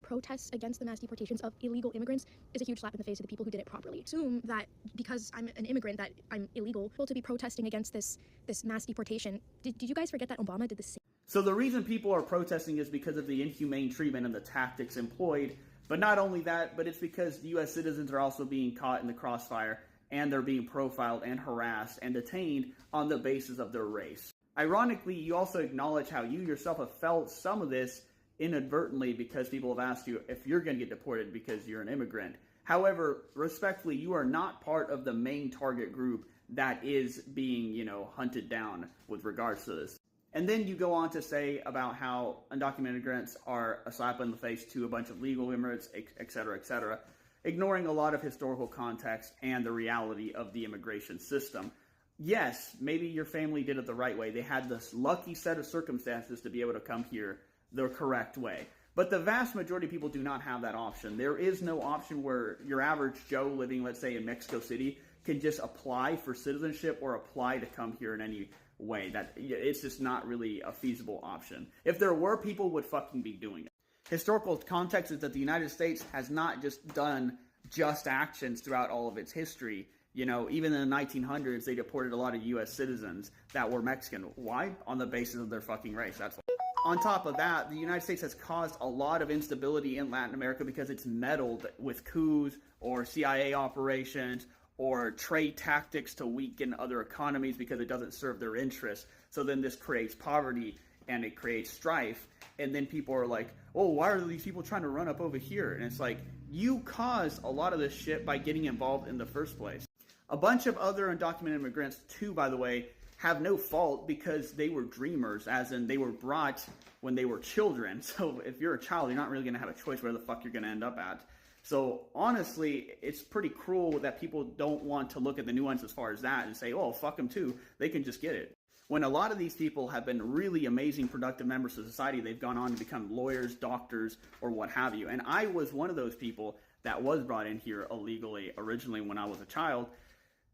protests against the mass deportations of illegal immigrants is a huge slap in the face of the people who did it properly. Assume that because I'm an immigrant that I'm illegal, to be protesting against this mass deportation. Did you guys forget that Obama did the same? So the reason people are protesting is because of the inhumane treatment and the tactics employed. But not only that, but it's because U.S. citizens are also being caught in the crossfire, and they're being profiled and harassed and detained on the basis of their race. Ironically, you also acknowledge how you yourself have felt some of this inadvertently because people have asked you if you're going to get deported because you're an immigrant. However, respectfully, you are not part of the main target group that is being, hunted down with regards to this. And then you go on to say about how undocumented immigrants are a slap in the face to a bunch of legal immigrants, et cetera, ignoring a lot of historical context and the reality of the immigration system. Yes, maybe your family did it the right way. They had this lucky set of circumstances to be able to come here the correct way. But the vast majority of people do not have that option. There is no option where your average Joe living, let's say, in Mexico City can just apply for citizenship or apply to come here in any way. That it's just not really a feasible option. If there were, people would fucking be doing it. Historical context is that the United States has not just done just actions throughout all of its history. Even in the 1900s, they deported a lot of U.S. citizens that were Mexican. Why? On the basis of their fucking race. That's why. On top of that, the United States has caused a lot of instability in Latin America because it's meddled with coups or CIA operations or trade tactics to weaken other economies because it doesn't serve their interests. So then this creates poverty and it creates strife. And then people are like, oh, why are these people trying to run up over here? And it's like, you caused a lot of this shit by getting involved in the first place. A bunch of other undocumented immigrants, too, by the way, have no fault because they were dreamers, as in they were brought when they were children. So if you're a child, you're not really going to have a choice where the fuck you're going to end up at. So honestly, it's pretty cruel that people don't want to look at the nuance as far as that and say, oh, fuck them too. They can just get it. When a lot of these people have been really amazing, productive members of society, they've gone on to become lawyers, doctors, or what have you. And I was one of those people that was brought in here illegally originally when I was a child.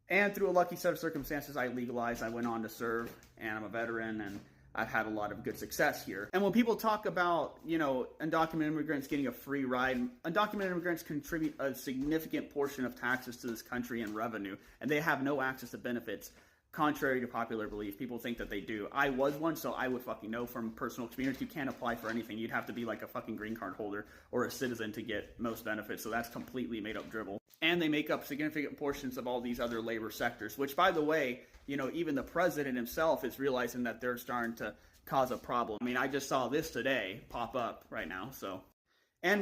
And through a lucky set of circumstances, I legalized, I went on to serve, and I'm a veteran, and I've had a lot of good success here. And when people talk about, undocumented immigrants getting a free ride, undocumented immigrants contribute a significant portion of taxes to this country and revenue, and they have no access to benefits. Contrary to popular belief, people think that they do. I was one, so I would fucking know from personal experience, you can't apply for anything. You'd have to be like a fucking green card holder or a citizen to get most benefits, so that's completely made up dribble. And they make up significant portions of all these other labor sectors, which, by the way, even the president himself is realizing that they're starting to cause a problem. I mean, I just saw this today pop up right now, so...